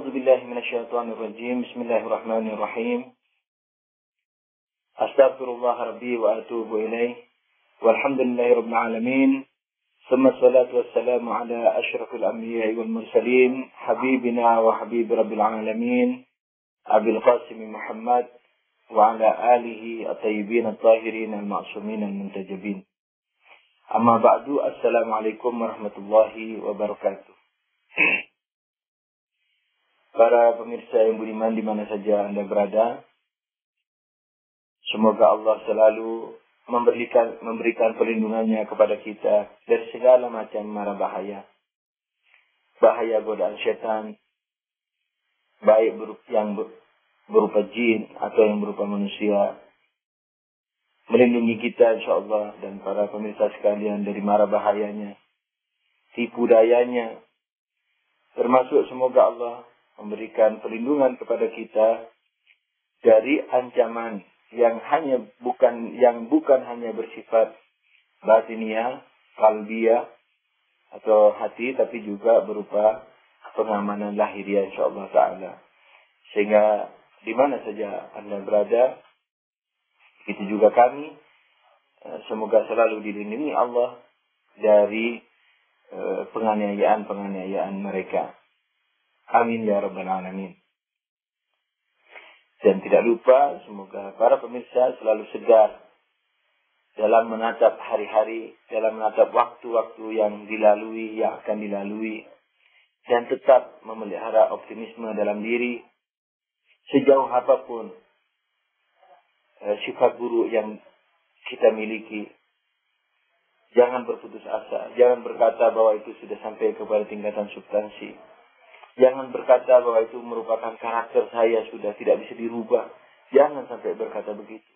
أعوذ بالله من الشيطان الرجيم. بسم الله الرحمن الرحيم. أستغفر الله ربي وأتوب إليه. والحمد لله رب العالمين. ثم الصلاة والسلام على أشرف الأنبياء والمرسلين حبيبنا وحبيب رب العالمين أبي القاسم محمد وعلى آله الطيبين الطاهرين المعصومين المنتجبين. أما بعد. Assalamualaikum warahmatullahi wabarakatuh. Para pemirsa yang budiman di mana saja Anda berada, semoga Allah selalu memberikan perlindungannya kepada kita dari segala macam mara bahaya godaan syaitan, baik yang berupa jin atau yang berupa manusia. Melindungi kita insyaallah dan para pemirsa sekalian dari mara bahayanya, tipu dayanya. Termasuk semoga Allah memberikan perlindungan kepada kita dari ancaman yang bukan hanya bersifat batiniah, qalbiyah atau hati, tapi juga berupa pengamanan lahiriah insyaallah taala. Sehingga di mana saja Anda berada, itu juga kami, semoga selalu dilindungi Allah dari penganiayaan mereka. Amin ya rabbal alamin. Dan tidak lupa, semoga para pemirsa selalu segar dalam menatap hari-hari, dalam menatap waktu-waktu yang akan dilalui, dan tetap memelihara optimisme dalam diri sejauh apapun sifat buruk yang kita miliki. Jangan berputus asa, jangan berkata bahwa itu sudah sampai kepada tingkatan substansi. Jangan berkata bahwa itu merupakan karakter saya, sudah tidak bisa dirubah. Jangan sampai berkata begitu.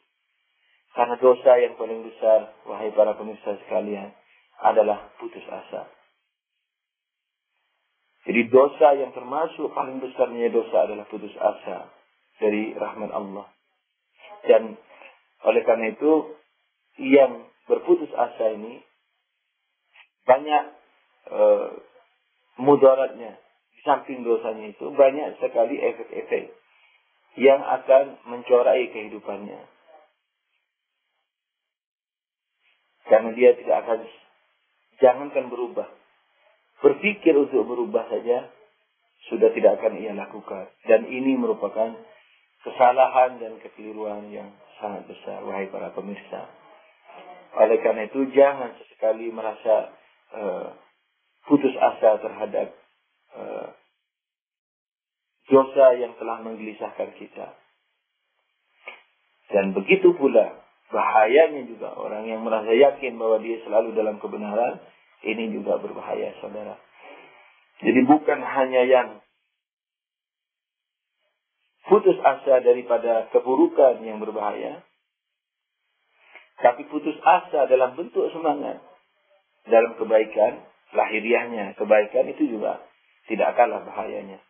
Karena dosa yang paling besar, wahai para pemirsa sekalian, adalah putus asa. Jadi dosa yang termasuk paling besarnya dosa adalah putus asa dari rahmat Allah. Dan oleh karena itu, yang berputus asa ini banyak mudaratnya. Di samping dosanya itu banyak sekali efek-efek yang akan mencorai kehidupannya. Karena dia jangankan berubah. Berpikir untuk berubah saja sudah tidak akan ia lakukan. Dan ini merupakan kesalahan dan kekeliruan yang sangat besar, wahai para pemirsa. Oleh karena itu, jangan sesekali merasa putus asa terhadap dosa yang telah menggelisahkan kita. Dan begitu pula bahayanya juga orang yang merasa yakin bahwa dia selalu dalam kebenaran. Ini juga berbahaya, saudara. Jadi bukan hanya yang putus asa daripada keburukan yang berbahaya, tapi putus asa dalam bentuk semangat dalam kebaikan lahiriahnya. Kebaikan itu juga tidak kalah bahayanya.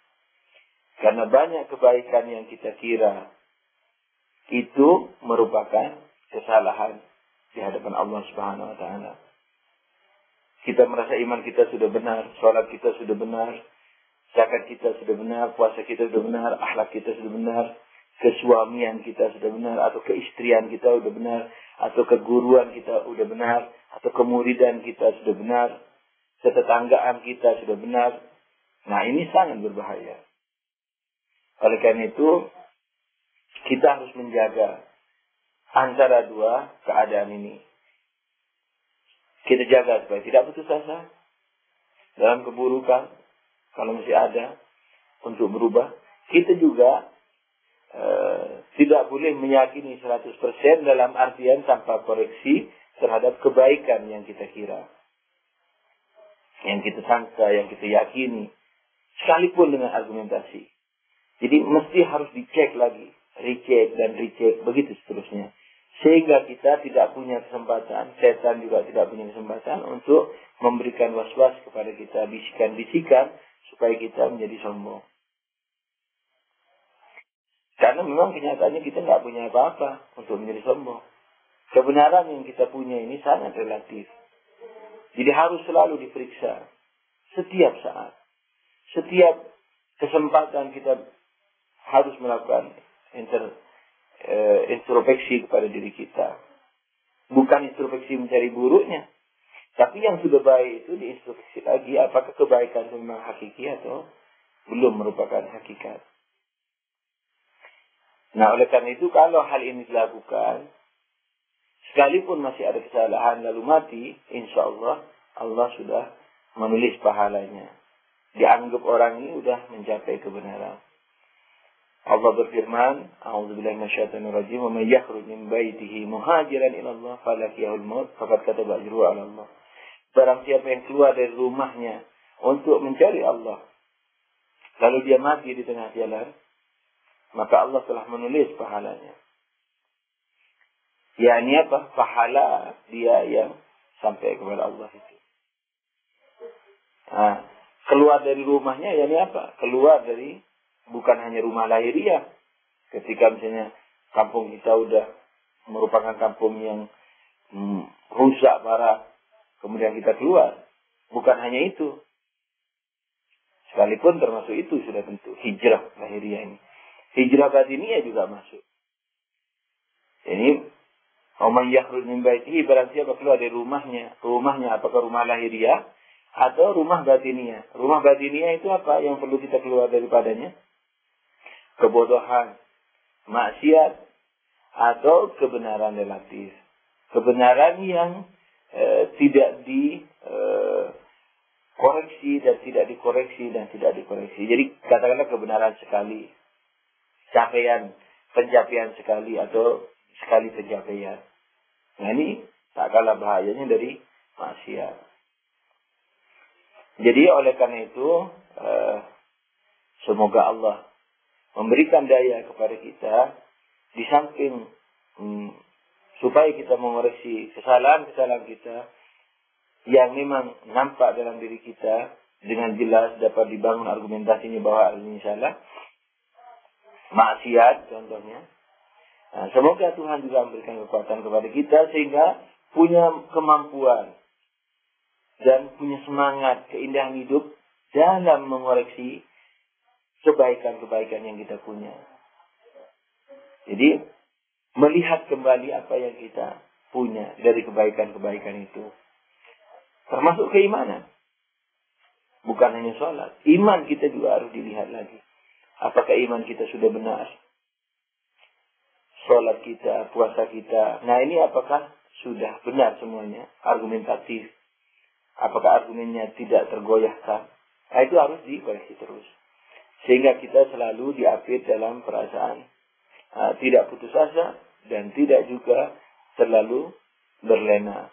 Karena banyak kebaikan yang kita kira itu merupakan kesalahan di hadapan Allah Subhanahu wa taala. Kita merasa iman kita sudah benar, salat kita sudah benar, zakat kita sudah benar, puasa kita sudah benar, akhlak kita sudah benar, kesuamian kita sudah benar, atau keistrian kita sudah benar, atau keguruan kita sudah benar, atau kemuridan kita sudah benar, ketetanggaan kita sudah benar. Nah, ini sangat berbahaya. Oleh karena itu, kita harus menjaga antara dua keadaan ini. Kita jaga supaya tidak putus asa dalam keburukan, kalau masih ada, untuk berubah. Kita juga tidak boleh meyakini 100% dalam artian tanpa koreksi terhadap kebaikan yang kita kira, yang kita sangka, yang kita yakini, sekalipun dengan argumentasi. Jadi mesti harus dicek lagi, recheck dan recheck, begitu seterusnya. Sehingga kita tidak punya kesempatan, setan juga tidak punya kesempatan untuk memberikan was-was kepada kita, bisikan-bisikan supaya kita menjadi sombong. Karena memang kenyataannya kita nggak punya apa-apa untuk menjadi sombong. Kebenaran yang kita punya ini sangat relatif. Jadi harus selalu diperiksa setiap saat. Setiap kesempatan kita harus melakukan introspeksi kepada diri kita. Bukan introspeksi mencari buruknya, tapi yang sudah baik itu diintrospeksi lagi, apakah kebaikan itu memang hakiki atau belum merupakan hakikat. Nah, oleh karena itu kalau hal ini dilakukan, sekalipun masih ada kesalahan lalu mati, insya Allah, Allah sudah menulis pahalanya. Dianggap orang ini sudah mencapai kebenaran. Allah berfirman, A'udzubillahi minasyaitonir rajim, "Wa may yakhruj min baitihi muhajiran ila Allah falakiyahul maut faqad kataba ajruhu 'ala Allah." Barang siapa yang keluar dari rumahnya untuk mencari Allah, lalu dia mati di tengah jalan, maka Allah telah menulis pahalanya. Yani apa? Pahala dia yang sampai kepada Allah itu. Nah, keluar dari rumahnya yani apa? Keluar dari bukan hanya rumah lahiriah. Ketika misalnya kampung kita udah merupakan kampung yang rusak parah, kemudian kita keluar. Bukan hanya itu. Sekalipun termasuk itu sudah tentu. Hijrah lahiriah ini. Hijrah batiniah juga masuk. Ini, "Waman yakhruj min baitihi", barang siapa keluar dari rumahnya. Rumahnya apakah rumah lahiriah atau rumah batiniah? Rumah batiniah itu apa yang perlu kita keluar daripadanya? Kebodohan, maksiat, atau kebenaran relatif. Kebenaran yang tidak dikoreksi dan tidak dikoreksi dan tidak dikoreksi. Jadi katakanlah kebenaran sekali, pencapaian sekali atau sekali pencapaian. Nah ini tak kalah bahayanya dari maksiat. Jadi oleh karena itu semoga Allah memberikan daya kepada kita di samping supaya kita mengoreksi kesalahan-kesalahan kita yang memang nampak dalam diri kita dengan jelas dapat dibangun argumentasinya bahwa ini salah, maksiat contohnya. Nah, semoga Tuhan juga memberikan kekuatan kepada kita sehingga punya kemampuan dan punya semangat keindahan hidup dalam mengoreksi kebaikan-kebaikan yang kita punya. Jadi, melihat kembali apa yang kita punya dari kebaikan-kebaikan itu. Termasuk keimanan. Bukan hanya sholat. Iman kita juga harus dilihat lagi. Apakah iman kita sudah benar? Sholat kita, puasa kita. Nah ini apakah sudah benar semuanya? Argumentatif. Apakah argumennya tidak tergoyahkan? Nah itu harus dikoreksi terus. Sehingga kita selalu diapit dalam perasaan tidak putus asa dan tidak juga terlalu berlena.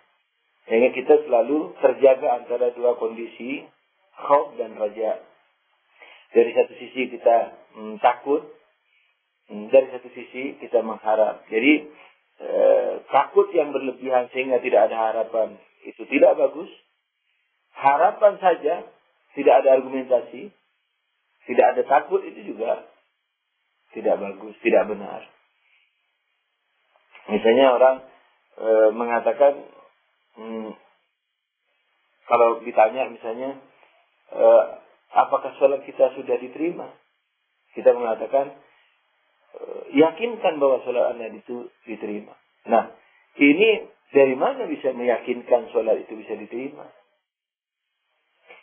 Sehingga kita selalu terjaga antara dua kondisi, khauf dan raja. Dari satu sisi kita takut, dari satu sisi kita mengharap. Jadi takut yang berlebihan sehingga tidak ada harapan itu tidak bagus. Harapan saja tidak ada argumentasi, tidak ada takut itu juga tidak bagus, tidak benar. Misalnya orang mengatakan, kalau ditanya misalnya, apakah sholat kita sudah diterima? Kita mengatakan, yakinkan bahwa sholat Anda itu diterima. Nah, ini dari mana bisa meyakinkan sholat itu bisa diterima?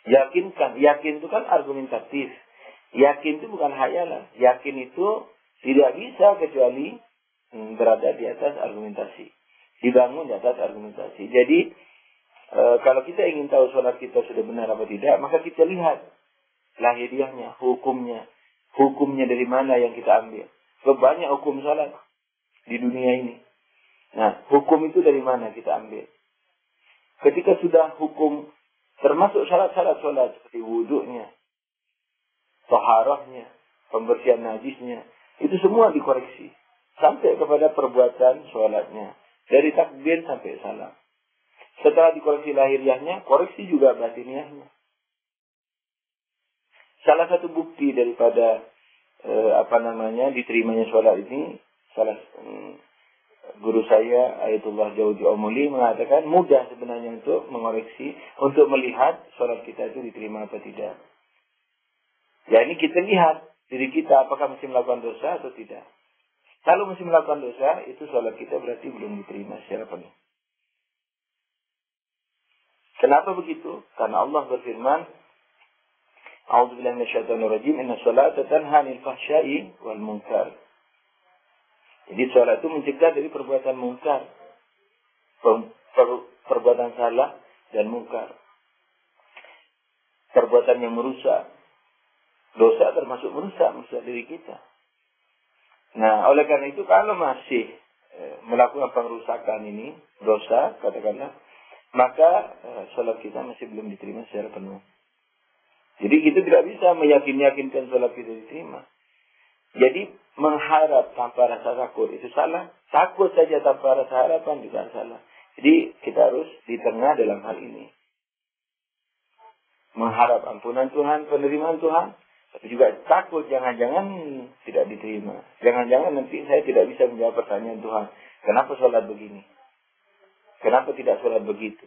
Yakinkan, yakin itu kan argumentatif. Yakin itu bukan hayalan. Yakin itu tidak bisa kecuali berada di atas argumentasi. Dibangun di atas argumentasi. Jadi, kalau kita ingin tahu sholat kita sudah benar apa tidak, maka kita lihat lahiriahnya, hukumnya. Hukumnya dari mana yang kita ambil. Banyak hukum sholat di dunia ini. Nah, hukum itu dari mana kita ambil. Ketika sudah hukum, termasuk syarat-syarat sholat seperti wudhunya, taharahnya, pembersihan najisnya, itu semua dikoreksi. Sampai kepada perbuatan sholatnya. Dari takbir sampai salam. Setelah dikoreksi lahiriahnya, koreksi juga batiniahnya. Salah satu bukti daripada diterimanya sholat ini, salah guru saya Ayatullah Jauzi Omuli mengatakan mudah sebenarnya untuk mengoreksi, untuk melihat sholat kita itu diterima apa tidak. Ya ini kita lihat diri kita apakah masih melakukan dosa atau tidak. Kalau masih melakukan dosa, itu sholat kita berarti belum diterima secara penuh. Kenapa begitu? Karena Allah berfirman, A'udzubillahi minasyaitonirrajim, inna sholata tanha 'anil fahsya'i wal munkar. Jadi sholat itu mencegah dari perbuatan munkar, perbuatan salah dan munkar. Perbuatan yang merusak. Dosa termasuk merusak diri kita. Nah, oleh karena itu kalau masih melakukan pengerusakan ini, dosa, katakanlah, maka sholat kita masih belum diterima secara penuh. Jadi kita tidak bisa meyakinkan sholat kita diterima. Jadi mengharap tanpa rasa takut itu salah. Takut saja tanpa rasa harapan juga salah. Jadi kita harus di tengah dalam hal ini. Mengharap ampunan Tuhan, penerimaan Tuhan. Tapi juga takut jangan-jangan tidak diterima. Jangan-jangan nanti saya tidak bisa menjawab pertanyaan Tuhan. Kenapa sholat begini? Kenapa tidak sholat begitu?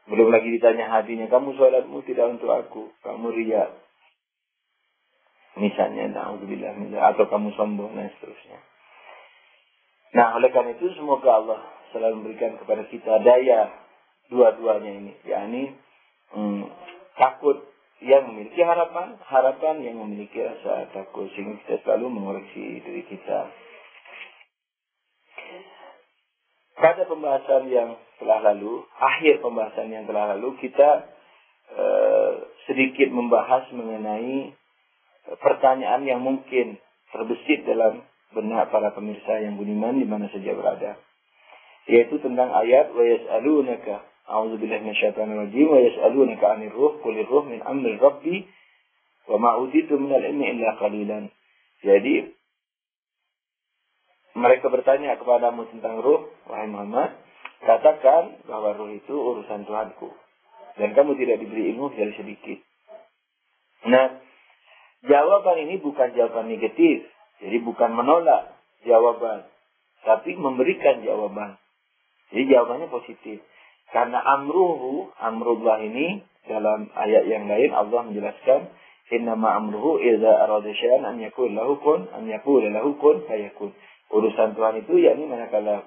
Belum lagi ditanya hatinya, kamu sholatmu tidak untuk aku. Kamu riya. Misalnya, na'udzubillah, atau kamu sombong, dan seterusnya. Nah, oleh karena itu semoga Allah selalu memberikan kepada kita daya dua-duanya ini. Yakni takut yang memiliki harapan, harapan yang memiliki rasa takut, sehingga kita selalu mengoreksi diri kita. Pada pembahasan yang telah lalu, akhir pembahasan yang telah lalu, kita sedikit membahas mengenai pertanyaan yang mungkin terbesit dalam benak para pemirsa yang budiman di mana saja berada. Yaitu tentang ayat wa yas'alunaka a'udzubillahi minasyaitonirrajim wa yas'alunaka 'anir ruh qulir ruh min amri rabbi wa ma utitu minal ilmi illa qalilan. Jadi mereka bertanya kepadamu tentang ruh, wahai Muhammad, katakan bahwa ruh itu urusan Tuhanku dan kamu tidak diberi ilmu kecuali sedikit. Nah, jawaban ini bukan jawaban negatif. Jadi bukan menolak jawaban, tapi memberikan jawaban. Jadi jawabannya positif. Karena amrullah ini dalam ayat yang lain Allah menjelaskan innama amruhu idza arada syai'an an yakul lahu kun fayakun. Urusan Tuhan itu yakni manakala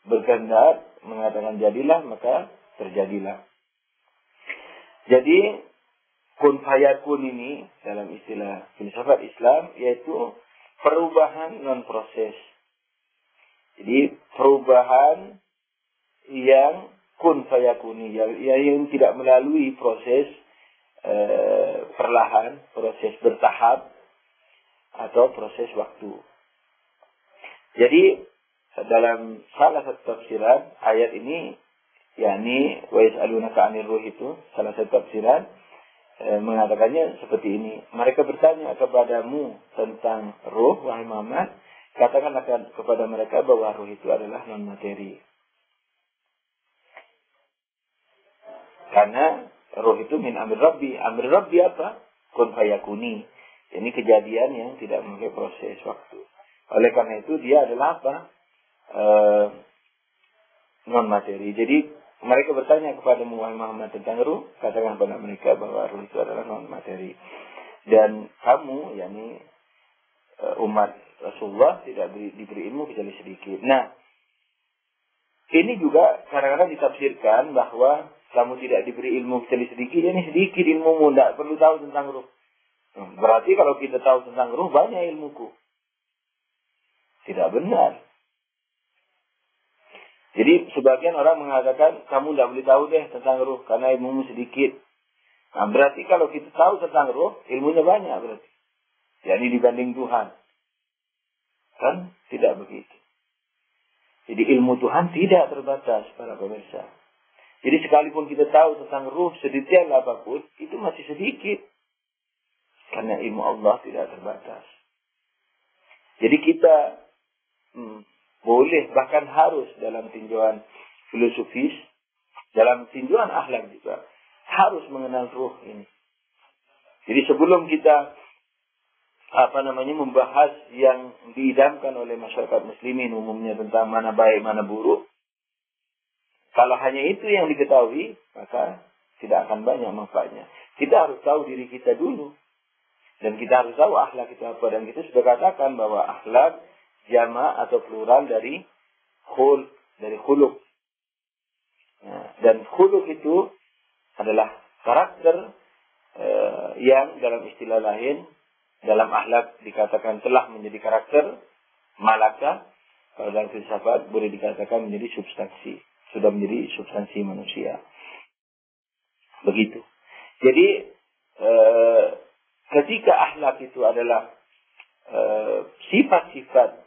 berkehendak mengatakan jadilah maka terjadilah. Jadi kun fayakun ini dalam istilah filsafat Islam yaitu perubahan non proses. Jadi perubahan yang kun fayakuni yang tidak melalui proses perlahan, proses bertahap atau proses waktu. Jadi dalam salah satu tafsiran ayat ini yakni wa yas'alunaka 'anir ruh itu salah satu tafsiran mengatakannya seperti ini. Mereka bertanya kepadamu tentang ruh, wahai Muhammad, katakanlah kepada mereka bahwa ruh itu adalah non materi. Karena ruh itu min amri rabbi. Amri rabbi apa? Kun fayakuni. Ini kejadian yang tidak memiliki proses waktu. Oleh karena itu dia adalah apa? Non materi. Jadi mereka bertanya kepada Muhammad tentang ruh, katakan kepada mereka bahwa ruh itu adalah non materi. Dan kamu, yakni umat Rasulullah tidak diberi ilmu kecuali sedikit. Nah, ini juga kadang-kadang ditafsirkan bahwa kamu tidak diberi ilmu kecuali sedikit, ini sedikit ilmumu, tidak perlu tahu tentang ruh. Berarti kalau kita tahu tentang ruh, banyak ilmuku. Tidak benar. Jadi sebagian orang mengatakan kamu tidak boleh tahu deh tentang ruh karena ilmumu sedikit. Nah, berarti kalau kita tahu tentang ruh, ilmunya banyak berarti. Yakni dibanding Tuhan. Kan tidak begitu. Jadi ilmu Tuhan tidak terbatas para pemirsa. Jadi sekalipun kita tahu tentang ruh sedetail apapun, itu masih sedikit. Karena ilmu Allah tidak terbatas. Jadi kita boleh, bahkan harus dalam tinjauan filosofis, dalam tinjauan akhlak juga, harus mengenal ruh ini. Jadi sebelum kita membahas yang diidamkan oleh masyarakat muslimin umumnya tentang mana baik, mana buruk, kalau hanya itu yang diketahui, maka tidak akan banyak manfaatnya. kita harus tahu diri kita dulu. Dan kita harus tahu akhlak itu apa. Dan kita sudah katakan bahwa akhlak jama' atau plural dari khuluq. Nah, dan khuluq itu adalah karakter yang dalam istilah lain, dalam akhlak dikatakan telah menjadi karakter, malaka, kalau dalam filsafat boleh dikatakan menjadi substansi. Sudah menjadi substansi manusia. Begitu. Jadi, ketika akhlak itu adalah sifat-sifat,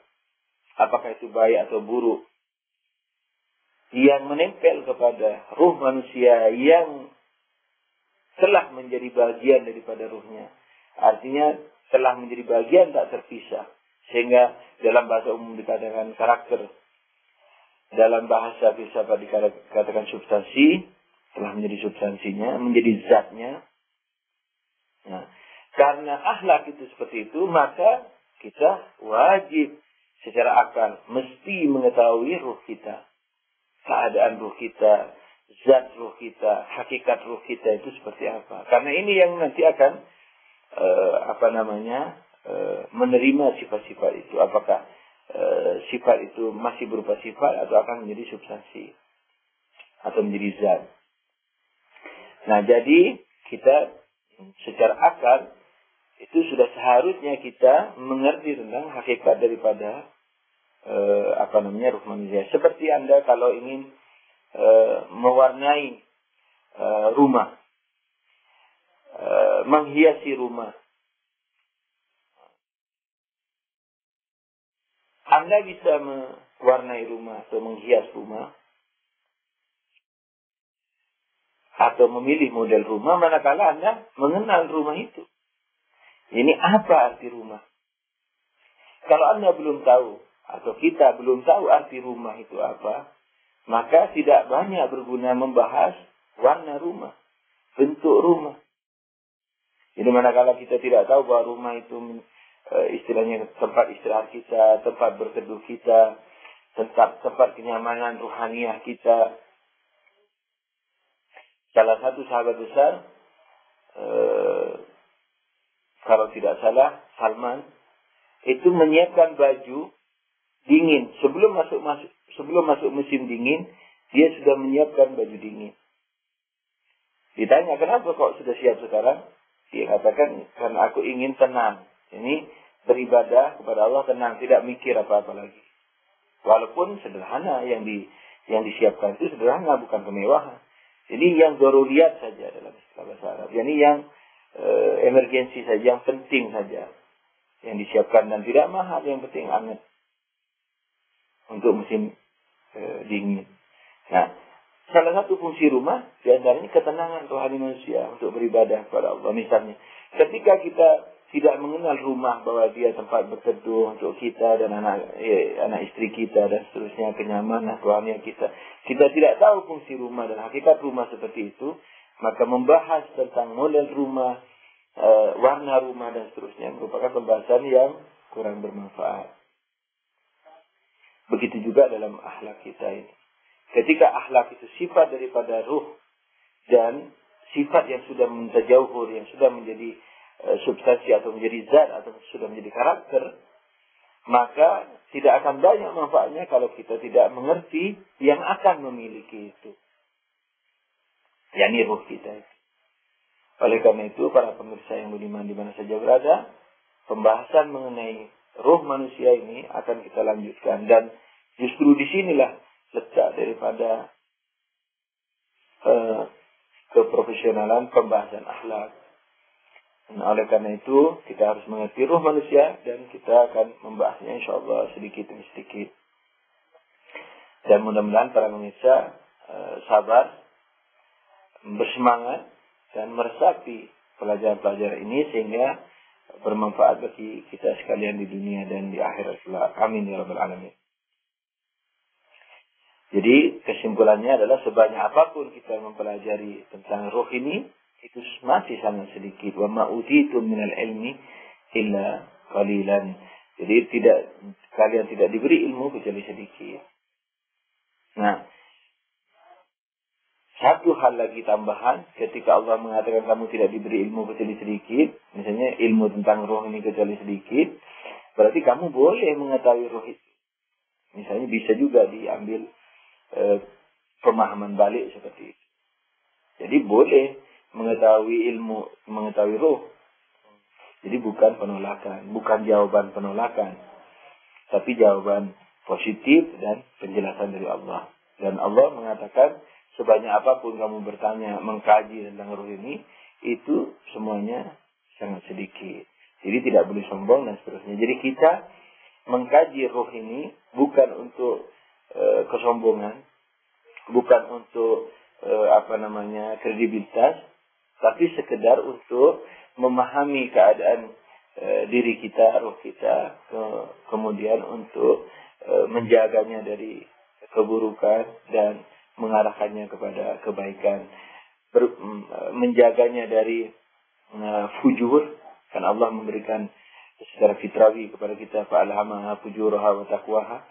apakah itu baik atau buruk, yang menempel kepada ruh manusia yang telah menjadi bagian daripada ruhnya. Artinya telah menjadi bagian tak terpisah. Sehingga dalam bahasa umum dikatakan karakter. Dalam bahasa filsafat dikatakan substansi. Telah menjadi substansinya, menjadi zatnya. Nah, karena akhlak itu seperti itu, maka kita wajib secara akal mesti mengetahui ruh kita. Keadaan ruh kita, zat ruh kita, hakikat ruh kita itu seperti apa. Karena ini yang nanti akan menerima sifat-sifat itu. Apakah sifat itu masih berupa sifat atau akan menjadi substansi atau menjadi zat. Nah, jadi kita secara akal itu sudah seharusnya kita mengerti tentang hakikat daripada ruh manusia. Seperti Anda kalau ingin mewarnai rumah, menghiasi rumah, Anda bisa mewarnai rumah atau menghias rumah atau memilih model rumah manakala Anda mengenal rumah itu. Ini apa arti rumah? Kalau Anda belum tahu atau kita belum tahu arti rumah itu apa, maka tidak banyak berguna membahas warna rumah, bentuk rumah. Jadi manakala kita tidak tahu bahwa rumah itu istilahnya tempat istirahat kita, tempat berteduh kita, tempat kenyamanan ruhaniah kita. Salah satu sahabat besar, kalau tidak salah, Salman, itu menyiapkan baju dingin. Sebelum masuk musim dingin, dia sudah menyiapkan baju dingin. Ditanya, kenapa kok sudah siap sekarang? Dia katakan, karena aku ingin tenang. Ini beribadah kepada Allah tenang, tidak mikir apa-apa lagi. Walaupun sederhana yang disiapkan itu sederhana, bukan kemewahan. Jadi yang daruriyat saja dalam istilah bahasa Arab. Yani yang emergensi saja, yang penting saja yang disiapkan dan tidak mahal, yang penting hangat untuk musim dingin. Nah, salah satu fungsi rumah diantaranya ketenangan rohani manusia untuk beribadah kepada Allah. Misalnya, ketika kita tidak mengenal rumah bahwa dia tempat berteduh untuk kita dan anak istri kita dan seterusnya, kenyamanan rohani kita tidak tahu fungsi rumah dan hakikat rumah seperti itu, maka membahas tentang model rumah, warna rumah dan seterusnya merupakan pembahasan yang kurang bermanfaat. Begitu juga dalam akhlak kita ini. Ketika akhlak itu sifat daripada ruh dan sifat yang sudah mentajauhur, yang sudah menjadi substansi atau menjadi zat atau sudah menjadi karakter, maka tidak akan banyak manfaatnya kalau kita tidak mengerti yang akan memiliki itu. yakni ruh kita. Oleh karena itu, para pemirsa yang budiman di mana saja berada, pembahasan mengenai ruh manusia ini akan kita lanjutkan. Dan justru disinilah letak daripada keprofesionalan pembahasan akhlak. Nah, oleh karena itu, kita harus mengerti ruh manusia dan kita akan membahasnya insyaAllah sedikit demi sedikit. Dan mudah-mudahan para pemirsa sabar, bersemangat, dan meresapi pelajaran-pelajaran ini sehingga bermanfaat bagi kita sekalian di dunia dan di akhirat. Amin ya rabbal alamin. Jadi kesimpulannya adalah sebanyak apapun kita mempelajari tentang ruh ini, itu masih sangat sedikit. Wa ma utitum minal ilmi illa qalilan. Jadi kalian tidak diberi ilmu kecuali sedikit. Nah, satu hal lagi tambahan, ketika Allah mengatakan kamu tidak diberi ilmu kecuali sedikit, misalnya ilmu tentang roh ini kecuali sedikit, berarti kamu boleh mengetahui roh itu. Misalnya bisa juga diambil pemahaman balik seperti itu. Jadi boleh mengetahui ilmu, mengetahui roh. Jadi bukan penolakan, bukan jawaban penolakan, tapi jawaban positif dan penjelasan dari Allah. Dan Allah mengatakan, sebanyak apapun kamu bertanya, mengkaji tentang roh ini, itu semuanya sangat sedikit. Jadi tidak boleh sombong dan seterusnya. Jadi kita mengkaji roh ini bukan untuk kesombongan, bukan untuk kredibilitas, tapi sekedar untuk memahami keadaan diri kita, roh kita, kemudian untuk menjaganya dari keburukan dan mengarahkannya kepada kebaikan, menjaganya dari fujur, kan Allah memberikan secara fitrawi kepada kita, fa'alhamaha fujuraha wa taqwaha,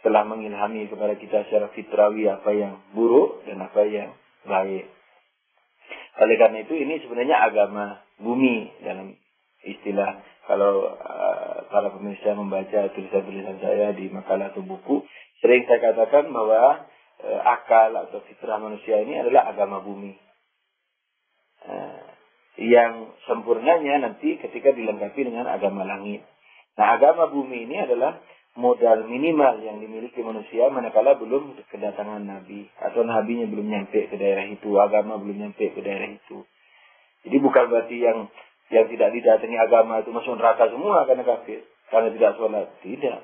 telah mengilhami kepada kita secara fitrawi apa yang buruk dan apa yang baik. Oleh karena itu ini sebenarnya agama bumi dalam istilah. Kalau para pemirsa membaca tulisan-tulisan saya di makalah atau buku, sering saya katakan bahwa akal atau fitrah manusia ini adalah agama bumi. Yang sempurnanya nanti ketika dilengkapi dengan agama langit. Nah, agama bumi ini adalah modal minimal yang dimiliki manusia manakala belum kedatangan Nabi. Atau Nabinya belum nyampe ke daerah itu, agama belum nyampe ke daerah itu. Jadi bukan berarti yang tidak didatangi agama itu masuk neraka semua karena kafir, karena tidak sholat. Tidak.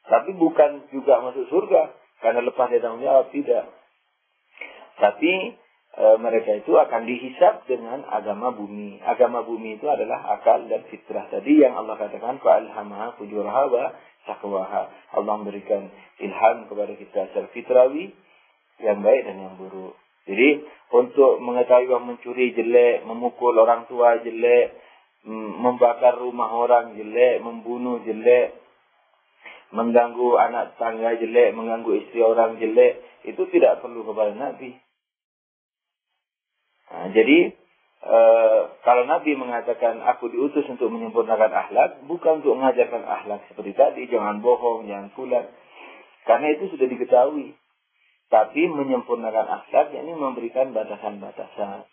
Tapi bukan juga masuk surga karena lepas dari tanggung jawab. Tidak. Tapi mereka itu akan dihisab dengan agama bumi. Agama bumi itu adalah akal dan fitrah tadi yang Allah katakan fa'alhamaha fujuraha wa taqwaha. Allah memberikan ilham kepada kita secara fitrawi yang baik dan yang buruk. Jadi untuk mengetahui bahwa mencuri jelek, memukul orang tua jelek, membakar rumah orang jelek, membunuh jelek, mengganggu anak tangga jelek, mengganggu istri orang jelek, itu tidak perlu kepada Nabi. Nah, jadi kalau Nabi mengatakan aku diutus untuk menyempurnakan akhlak, bukan untuk mengajarkan akhlak seperti tadi, jangan bohong, jangan fulan, karena itu sudah diketahui. Tapi menyempurnakan akhlak, yakni memberikan batasan-batasan.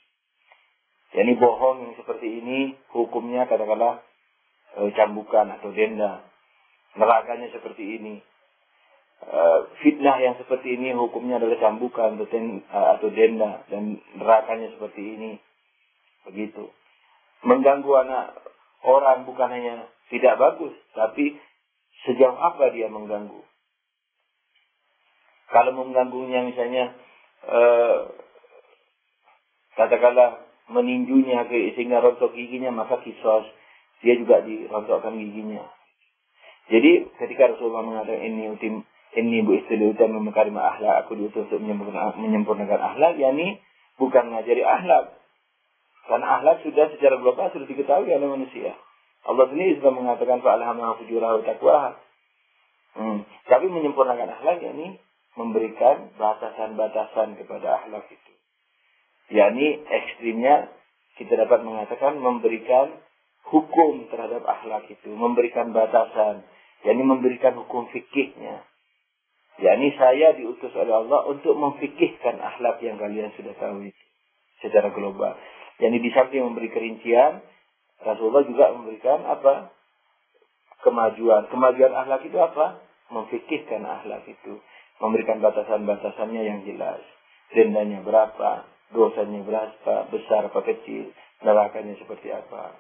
Yakni bohong yang seperti ini hukumnya katakanlah cambukan atau denda. Nerakanya seperti ini. Fitnah yang seperti ini hukumnya adalah cambukan atau denda, dan nerakanya seperti ini. Begitu. Mengganggu anak orang bukan hanya tidak bagus, tapi sejauh apa dia mengganggu. Kalau mengganggunya misalnya katakanlah meninjunya sehingga rontok giginya, maka kisos, dia juga dirontokkan giginya. Jadi ketika Rasulullah mengatakan ini bu istri utama makarimah akhlak, aku diutus untuk menyempurnakan akhlak, yakni bukan mengajari akhlak. Karena akhlak sudah secara global sudah diketahui oleh manusia. Allah sendiri sudah mengatakan fa'alhamaha fujuraha wa taqwaha. Tapi menyempurnakan akhlak yakni memberikan batasan-batasan kepada akhlak itu. Yakni ekstrimnya kita dapat mengatakan memberikan hukum terhadap akhlak itu, memberikan batasan, yakni memberikan hukum fikihnya. Yakni saya diutus oleh Allah untuk memfikihkan akhlak yang kalian sudah tahu itu secara global. Yakni di samping memberi kerincian, Rasulullah juga memberikan apa? Kemajuan. Kemajuan akhlak itu apa? Memfikihkan akhlak itu. Memberikan batasan-batasannya yang jelas. Dendanya berapa? Dosanya berapa? Besar apa kecil? Nerakanya seperti apa?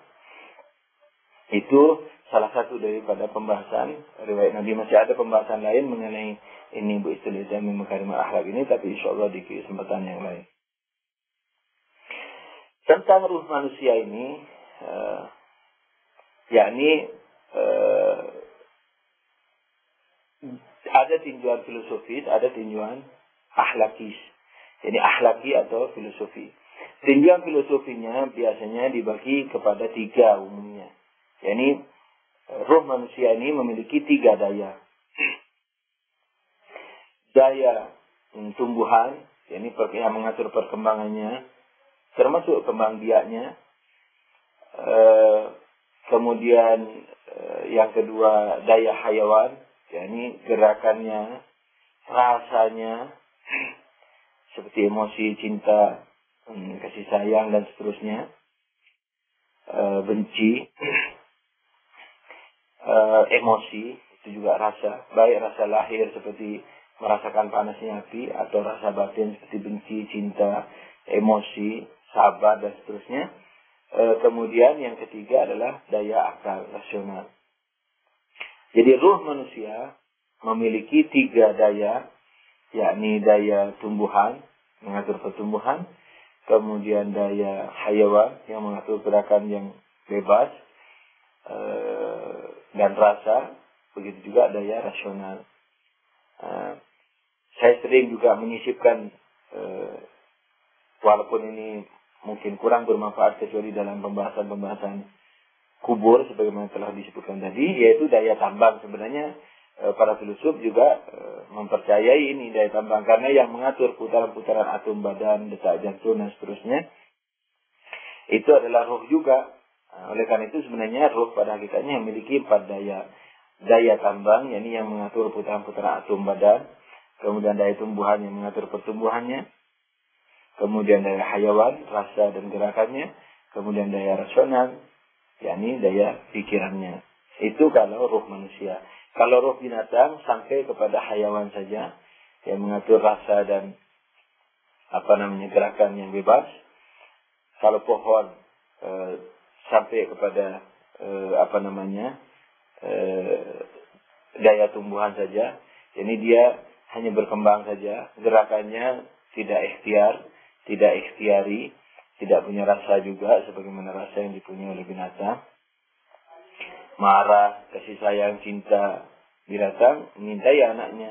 Itu salah satu daripada pembahasan riwayat Nabi. Masih ada pembahasan lain mengenai ini bu istri Jami Makarimah Akhlak ini, tapi insya Allah di kesempatan yang lain. Tentang ruh manusia ini, yakni ada tinjauan filosofis, ada tinjauan akhlakis. Jadi akhlaki atau filosofi. Tinjauan filosofinya biasanya dibagi kepada 3 umumnya. Yakni ruh manusia ini memiliki 3 daya. Daya tumbuhan, Ini yang mengatur perkembangannya, termasuk kembang biaknya. Kemudian yang kedua daya hayawan, yakni gerakannya, rasanya, seperti emosi, cinta, kasih sayang dan seterusnya, benci, emosi, itu juga rasa, baik rasa lahir seperti merasakan panasnya api, atau rasa batin seperti benci, cinta, emosi, sabar dan seterusnya. Kemudian yang ketiga adalah daya akal rasional. Jadi ruh manusia memiliki 3 daya, yakni daya tumbuhan, mengatur pertumbuhan, kemudian daya hayawan yang mengatur gerakan yang bebas, dan rasa, begitu juga daya rasional. Saya sering juga menyisipkan, walaupun ini mungkin kurang bermanfaat kecuali dalam pembahasan-pembahasan kubur sebagaimana telah disebutkan tadi, yaitu daya tambang. Sebenarnya para filosof juga mempercayai ini daya tambang, karena yang mengatur putaran-putaran atom badan, detak jantung dan seterusnya itu adalah roh juga. Oleh karena itu sebenarnya roh pada hakikatnya memiliki 4 daya tambang, yakni yang mengatur putaran-putaran atom badan, kemudian daya tumbuhan yang mengatur pertumbuhannya, kemudian daya hayawan, rasa dan gerakannya, kemudian daya rasional, yakni daya pikirannya. Itu kalau roh manusia. Kalau roh binatang sampai kepada hayawan saja, yang mengatur rasa dan gerakan yang bebas. Kalau pohon sampai kepada daya tumbuhan saja, jadi dia hanya berkembang saja, gerakannya tidak ikhtiar, tidak ikhtiari, tidak punya rasa juga sebagaimana rasa yang dipunyai oleh binatang. Marah, kasih sayang, cinta, binatang menyintai anaknya,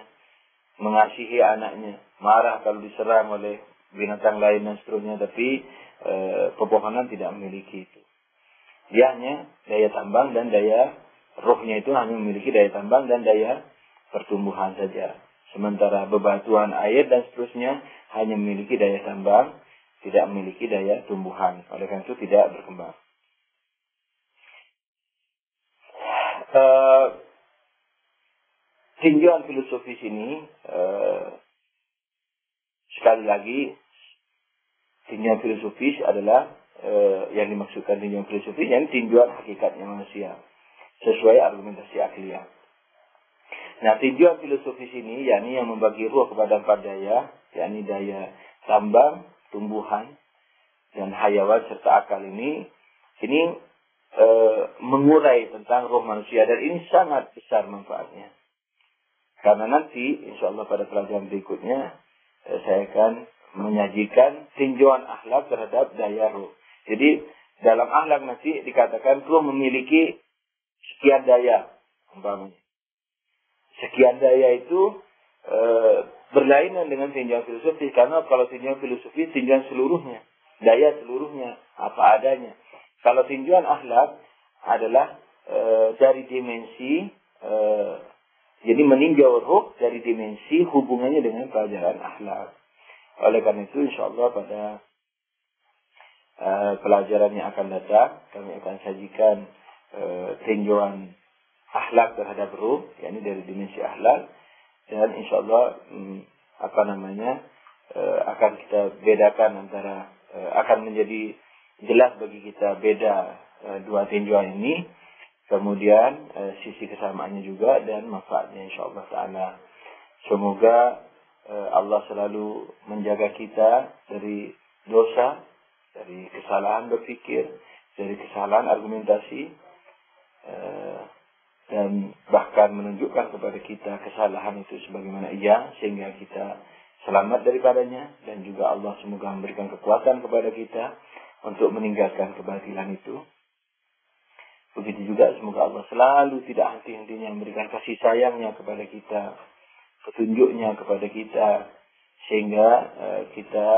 mengasihi anaknya. Marah kalau diserang oleh binatang lain dan seterusnya, tapi pepohonan tidak memiliki itu. Dia hanya daya tambang dan daya rohnya itu hanya memiliki daya tambang dan daya pertumbuhan saja. Sementara bebatuan, air dan seterusnya hanya memiliki daya tambang, tidak memiliki daya tumbuhan. Oleh karena itu tidak berkembang. Tinjauan filosofis ini, sekali lagi, tinjauan filosofis adalah yang dimaksudkan tinjauan filosofis, yang tinjauan hakikatnya manusia sesuai argumentasi akliah. Nah, tinjauan filosofis ini, yakni yang membagi ruh kepada 4 daya, yakni daya tambang, tumbuhan, dan hayawan serta akal ini mengurai tentang roh manusia, dan ini sangat besar manfaatnya. Karena nanti, insya Allah pada pelajaran berikutnya, saya akan menyajikan tinjauan akhlak terhadap daya roh. Jadi, dalam akhlak nanti dikatakan roh memiliki sekian daya, umpamanya. Sekian daya itu berlainan dengan tinjauan filosofis, karena kalau tinjauan filosofis tinjauan seluruhnya, daya seluruhnya, apa adanya. Kalau tinjauan akhlak adalah dari dimensi, jadi meninjau roh dari dimensi hubungannya dengan pelajaran akhlak. Oleh karena itu, insya Allah pada pelajaran yang akan datang, kami akan sajikan tinjauan akhlak terhadap ruh, yakni dari dimensi akhlak, dan insya Allah akan kita bedakan antara, akan menjadi jelas bagi kita beda dua tinjauan ini, kemudian sisi kesamaannya juga dan manfaatnya insya Allah Ta'ala. Semoga Allah selalu menjaga kita dari dosa, dari kesalahan berpikir, dari kesalahan argumentasi, dan bahkan menunjukkan kepada kita kesalahan itu sebagaimana ia, sehingga kita selamat daripadanya, dan juga Allah semoga memberikan kekuatan kepada kita untuk meninggalkan kebatilan itu. Begitu juga semoga Allah selalu tidak henti-hentinya memberikan kasih sayangnya kepada kita, petunjuknya kepada kita, sehingga kita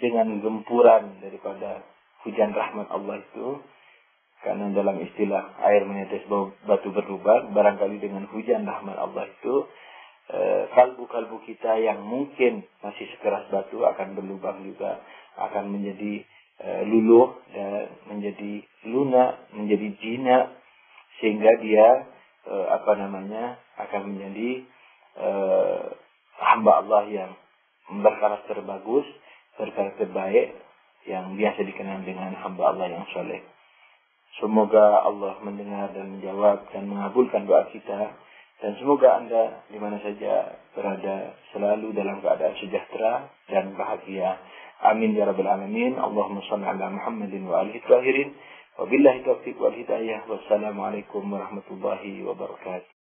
dengan gempuran daripada hujan rahmat Allah itu. Karena dalam istilah air menetes batu berlubang, barangkali dengan hujan rahmat Allah itu kalbu-kalbu kita yang mungkin masih sekeras batu akan berlubang juga, akan menjadi luluh dan menjadi lunak, menjadi jinak, sehingga dia akan menjadi hamba Allah yang berkarakter bagus, berkarakter baik, yang biasa dikenal dengan hamba Allah yang soleh. Semoga Allah mendengar dan menjawab dan mengabulkan doa kita, dan semoga Anda di mana saja berada selalu dalam keadaan sejahtera dan bahagia. Amin ya rabbal alamin. Allahumma shalli ala Muhammadin wa alihi tahirin. Wabillahi taufiq wal hidayah. Wassalamualaikum warahmatullahi wabarakatuh.